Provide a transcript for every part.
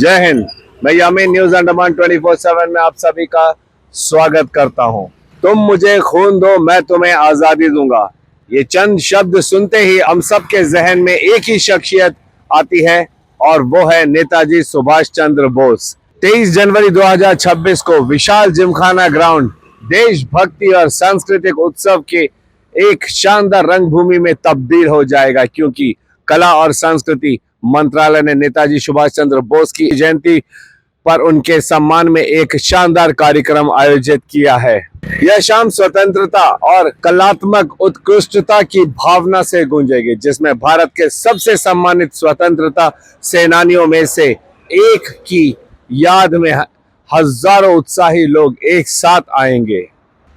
जय हिंद। मैं यामीन न्यूज अंडमान 24/7 में आप सभी का स्वागत करता हूं। तुम मुझे खून दो, मैं तुम्हें आजादी दूंगा। ये चंद शब्द सुनते ही हम सब के जहन में एक ही शख्सियत आती है और वो है नेताजी सुभाष चंद्र बोस। 23 जनवरी 2026 को विशाल जिमखाना ग्राउंड देशभक्ति और सांस्कृतिक उत्सव के एक शानदार रंगभूमि में तब्दील हो जाएगा, क्योंकि कला और संस्कृति मंत्रालय ने नेताजी सुभाष चंद्र बोस की जयंती पर उनके सम्मान में एक शानदार कार्यक्रम आयोजित किया है। यह शाम स्वतंत्रता और कलात्मक उत्कृष्टता की भावना से गूंजेगी, जिसमें भारत के सबसे सम्मानित स्वतंत्रता सेनानियों में से एक की याद में हजारों उत्साही लोग एक साथ आएंगे।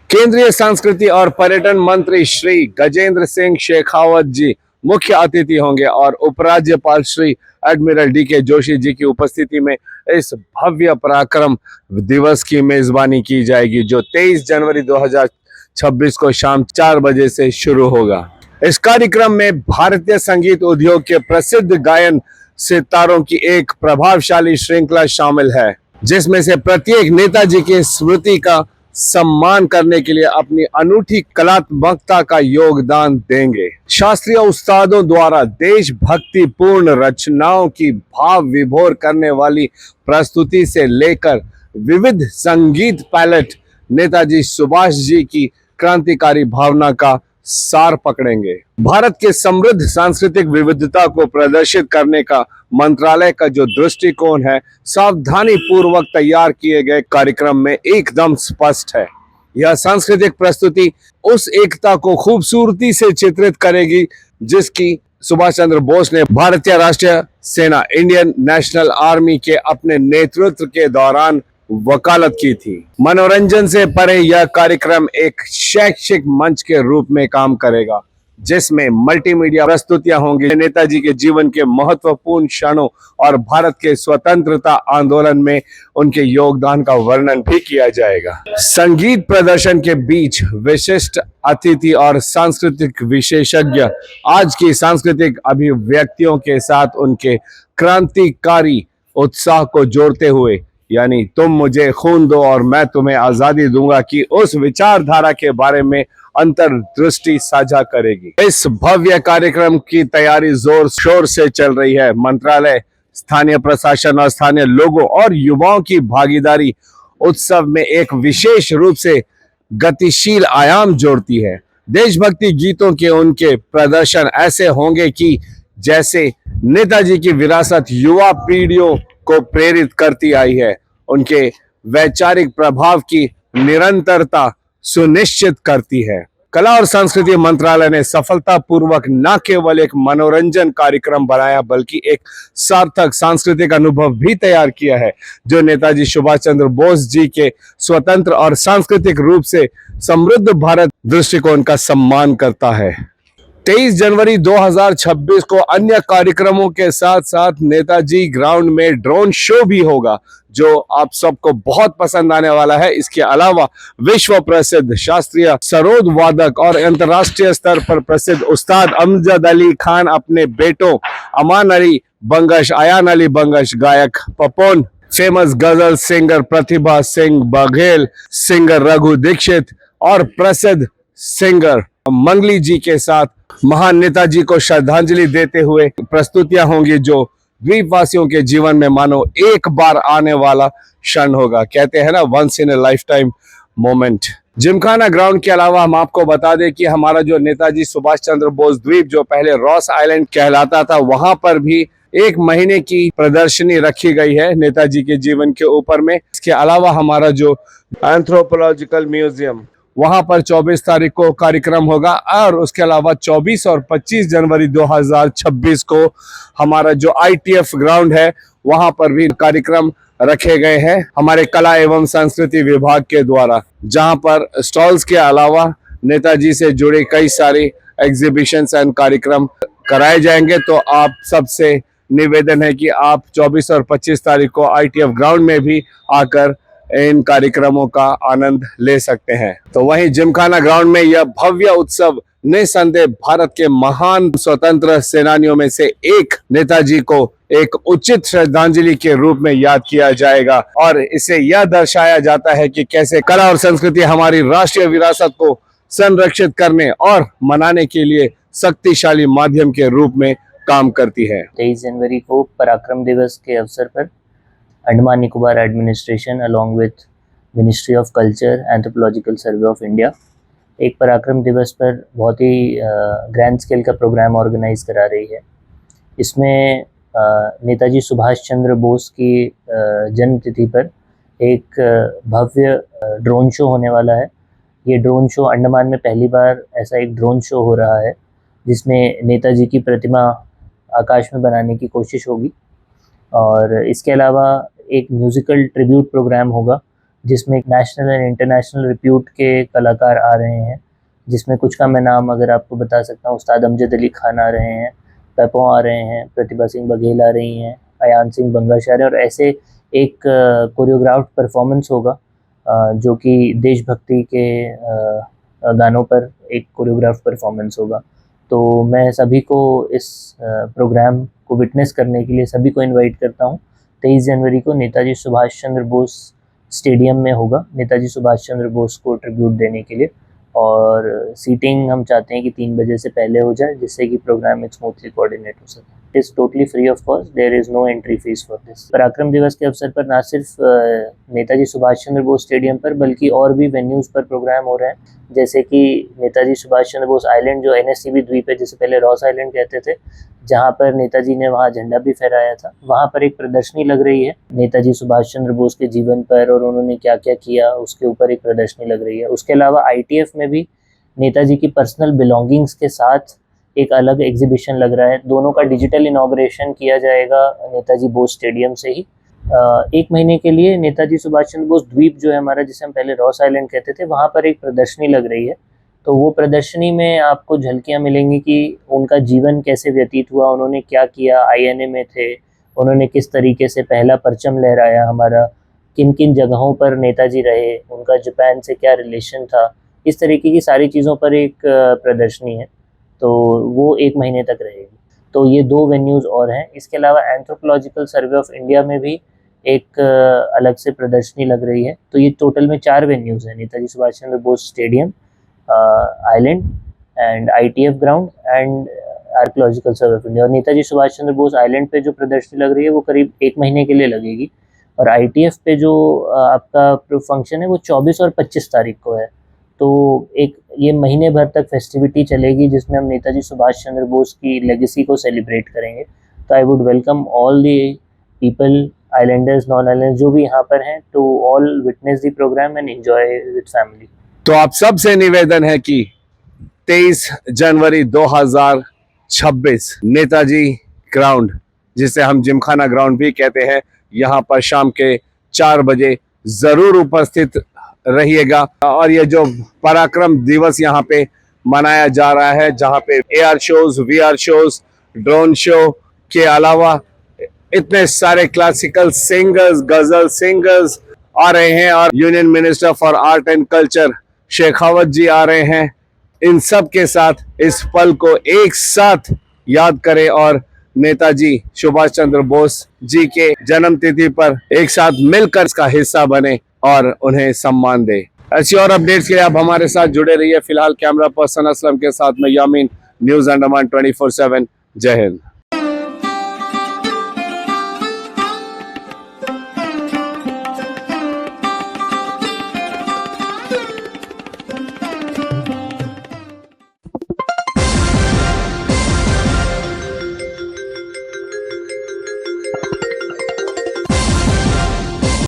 केंद्रीय संस्कृति और पर्यटन मंत्री श्री गजेंद्र सिंह शेखावत जी मुख्य अतिथि होंगे और उपराज्यपाल श्री एडमिरल डी.के. जोशी जी की उपस्थिति में इस भव्य पराक्रम दिवस की मेजबानी की जाएगी, जो 23 जनवरी 2026 को शाम 4 बजे से शुरू होगा। इस कार्यक्रम में भारतीय संगीत उद्योग के प्रसिद्ध गायन सितारों की एक प्रभावशाली श्रृंखला शामिल है, जिसमें से प्रत्येक नेताजी की स्मृति का सम्मान करने के लिए अपनी अनूठी कलात्मकता का योगदान देंगे। शास्त्रीय उस्तादों द्वारा देशभक्ति पूर्ण रचनाओं की भाव विभोर करने वाली प्रस्तुति से लेकर विविध संगीत पैलेट नेताजी सुभाष जी की क्रांतिकारी भावना का सार पकड़ेंगे। भारत के समृद्ध सांस्कृतिक विविधता को प्रदर्शित करने का मंत्रालय का जो दृष्टिकोण है, सावधानी पूर्वक तैयार किए गए कार्यक्रम में एकदम स्पष्ट है। यह सांस्कृतिक प्रस्तुति उस एकता को खूबसूरती से चित्रित करेगी जिसकी सुभाष चंद्र बोस ने भारतीय राष्ट्रीय सेना इंडियन नेशनल आर्मी के अपने नेतृत्व के दौरान वकालत की थी। मनोरंजन से परे यह कार्यक्रम एक शैक्षिक मंच के रूप में काम करेगा, जिसमें मल्टीमीडिया प्रस्तुतियां होंगी, नेताजी के जीवन के महत्वपूर्ण क्षणों और भारत के स्वतंत्रता आंदोलन में उनके योगदान का वर्णन भी किया जाएगा। संगीत प्रदर्शन के बीच विशिष्ट अतिथि और सांस्कृतिक विशेषज्ञ आज की सांस्कृतिक अभिव्यक्तियों के साथ उनके क्रांतिकारी उत्साह को जोड़ते हुए, यानी तुम मुझे खून दो और मैं तुम्हें आजादी दूंगा की उस विचारधारा के बारे में अंतर्दृष्टि साझा करेगी। इस भव्य कार्यक्रम की तैयारी जोर शोर से चल रही है। मंत्रालय, स्थानीय प्रशासन और स्थानीय लोगों और युवाओं की भागीदारी उत्सव में एक विशेष रूप से गतिशील आयाम जोड़ती है। देशभक्ति गीतों के उनके प्रदर्शन ऐसे होंगे कि जैसे नेताजी की विरासत युवा पीढ़ियों को प्रेरित करती आई है, उनके वैचारिक प्रभाव की निरंतरता सुनिश्चित करती है। कला और संस्कृति मंत्रालय ने सफलतापूर्वक न केवल एक मनोरंजन कार्यक्रम बनाया, बल्कि एक सार्थक सांस्कृतिक अनुभव भी तैयार किया है, जो नेताजी सुभाष चंद्र बोस जी के स्वतंत्र और सांस्कृतिक रूप से समृद्ध भारत दृष्टिकोण का सम्मान करता है। 23 जनवरी 2026 को अन्य कार्यक्रमों के साथ साथ नेताजी ग्राउंड में ड्रोन शो भी होगा, जो आप सबको बहुत पसंद आने वाला है। इसके अलावा विश्व प्रसिद्ध शास्त्रीय सरोद वादक और अंतर्राष्ट्रीय स्तर पर प्रसिद्ध उस्ताद अमजद अली खान अपने बेटों अमान अली बंगश, अयान अली बंगश, गायक पपोन, फेमस गजल सिंगर प्रतिभा सिंह बघेल, सिंगर रघु दीक्षित और प्रसिद्ध सिंगर मंगली जी के साथ महान नेताजी को श्रद्धांजलि देते हुए प्रस्तुतियां होंगी, जो द्वीपवासियों के जीवन में मानो एक बार आने वाला क्षण होगा। कहते हैं ना, once in a lifetime moment. Gymkhana ground के अलावा हम आपको बता दें कि हमारा जो नेताजी सुभाष चंद्र बोस द्वीप, जो पहले रॉस आइलैंड कहलाता था, वहां पर भी 1 महीने की प्रदर्शनी रखी गई है नेताजी के जीवन के ऊपर में। इसके अलावा हमारा जो एंथ्रोपोलॉजिकल म्यूजियम, वहां पर 24 तारीख को कार्यक्रम होगा और उसके अलावा 24 और 25 जनवरी 2026 को हमारा जो ITF ग्राउंड है, वहां पर भी कार्यक्रम रखे गए हैं हमारे कला एवं संस्कृति विभाग के द्वारा, जहां पर स्टॉल्स के अलावा नेताजी से जुड़े कई सारे एग्जीबिशंस एंड कार्यक्रम कराए जाएंगे। तो आप सबसे निवेदन है कि आप 24 और 25 तारीख को ITF ग्राउंड में भी आकर इन कार्यक्रमों का आनंद ले सकते हैं। तो वहीं जिमखाना ग्राउंड में यह भव्य उत्सव निसंदेह भारत के महान स्वतंत्र सेनानियों में से एक नेताजी को एक उचित श्रद्धांजलि के रूप में याद किया जाएगा। और इससे यह दर्शाया जाता है कि कैसे कला और संस्कृति हमारी राष्ट्रीय विरासत को संरक्षित करने और मनाने के लिए शक्तिशाली माध्यम के रूप में काम करती है। 23 जनवरी को पराक्रम दिवस के अवसर पर Andaman Nicobar administration along with ministry of culture anthropological survey of India एक पराक्रम दिवस पर बहुत ही ग्रैंड स्केल का प्रोग्राम ऑर्गेनाइज करा रही है। इसमें नेताजी सुभाष चंद्र बोस की जन्म तिथि पर एक भव्य ड्रोन शो होने वाला है। ये ड्रोन शो अंडमान में पहली बार ऐसा एक ड्रोन शो हो रहा है जिसमें नेताजी की प्रतिमा आकाश में बनाने की कोशिश होगी। और इसके अलावा एक म्यूज़िकल ट्रिब्यूट प्रोग्राम होगा जिसमें नेशनल एंड इंटरनेशनल रिप्यूट के कलाकार आ रहे हैं, जिसमें कुछ का मैं नाम अगर आपको बता सकता हूँ, उस्ताद अमजद अली खान आ रहे हैं, पेपो आ रहे हैं, प्रतिभा सिंह बघेल आ रही हैं, अयान सिंह बंगाशारे, और ऐसे एक कोरियोग्राफ्ड परफॉर्मेंस होगा जो कि देशभक्ति के गानों पर एक कोरियोग्राफ्ड परफॉर्मेंस होगा। तो मैं सभी को इस प्रोग्राम को विटनेस करने के लिए सभी को इनवाइट करता हूँ। 23 जनवरी को नेताजी सुभाष चंद्र बोस स्टेडियम में होगा, नेताजी सुभाष चंद्र बोस को ट्रिब्यूट देने के लिए। और सीटिंग हम चाहते हैं कि 3 बजे से पहले हो जाए जिससे कि प्रोग्राम एक स्मूथली कोऑर्डिनेट हो सके। It is totally free of cost, there is no entry fees for this. Parakram Diwas के अवसर पर ना सिर्फ नेताजी सुभाष चंद्र बोस स्टेडियम पर बल्कि और भी वेन्यूज़ पर प्रोग्राम हो रहे हैं, जैसे कि नेताजी सुभाष चंद्र बोस आइलैंड जो एनएससीबी द्वीप है, जिसे पहले रॉस आइलैंड कहते थे, जहाँ पर नेताजी ने वहाँ झंडा भी फहराया था, वहाँ पर एक प्रदर्शनी लग रही है नेताजी सुभाष चंद्र बोस के जीवन पर और उन्होंने क्या क्या किया उसके ऊपर एक प्रदर्शनी लग रही है। उसके अलावा आईटीएफ में भी नेताजी की पर्सनल बिलोंगिंग्स के साथ एक अलग एग्जीबिशन लग रहा है। दोनों का डिजिटल इनॉग्रेशन किया जाएगा नेताजी बोस स्टेडियम से ही। 1 महीने के लिए नेताजी सुभाष चंद्र बोस द्वीप जो है हमारा, जिसे हम पहले रॉस आइलैंड कहते थे, वहाँ पर एक प्रदर्शनी लग रही है। तो वो प्रदर्शनी में आपको झलकियाँ मिलेंगी कि उनका जीवन कैसे व्यतीत हुआ, उन्होंने क्या किया, आईएनए में थे, उन्होंने किस तरीके से पहला परचम लहराया हमारा, किन किन जगहों पर नेताजी रहे, उनका जापान से क्या रिलेशन था, इस तरीके की सारी चीज़ों पर एक प्रदर्शनी है। तो वो 1 महीने तक रहेगी। तो ये 2 वेन्यूज़ और हैं। इसके अलावा एंथ्रोपोलॉजिकल सर्वे ऑफ इंडिया में भी एक अलग से प्रदर्शनी लग रही है। तो ये टोटल में 4 वेन्यूज़ हैं, Netaji Subhash Chandra Bose stadium, island and ITF ground and archaeological survey of India. और नेताजी सुभाष चंद्र बोस आइलैंड पे जो प्रदर्शनी लग रही है वो करीब 1 महीने के लिए लगेगी। और आईटीएफ पे जो आपका फंक्शन है वो 24 और 25 तारीख को है। तो एक ये महीने भर तक फेस्टिविटी चलेगी जिसमें हम नेताजी सुभाष चंद्र बोस की लेगेसी को सेलिब्रेट करेंगे। तो I would welcome all the people, islanders, non islanders, जो भी यहाँ पर हैं, to all witness the programme and enjoy with family. तो आप सबसे निवेदन है कि 23 जनवरी 2026 नेताजी ग्राउंड, जिसे हम जिमखाना ग्राउंड भी कहते हैं, यहाँ पर शाम के 4 बजे जरूर उपस्थित रहिएगा। और ये जो पराक्रम दिवस यहाँ पे मनाया जा रहा है, जहाँ पे AR shows, VR shows, drone show के अलावा इतने सारे क्लासिकल सिंगर्स, गजल सिंगर्स आ रहे हैं और union minister for art and culture Shekhawat ji आ रहे हैं। इन सब के साथ इस पल को एक साथ याद करें और नेताजी सुभाष चंद्र बोस जी के जन्म तिथि पर एक साथ मिलकर इसका हिस्सा बने और उन्हें सम्मान दे। ऐसी और अपडेट्स के लिए आप हमारे साथ जुड़े रहिए। फिलहाल कैमरा पर्सन असलम के साथ में यामीन, न्यूज अंडमान 24/7। जय हिंद।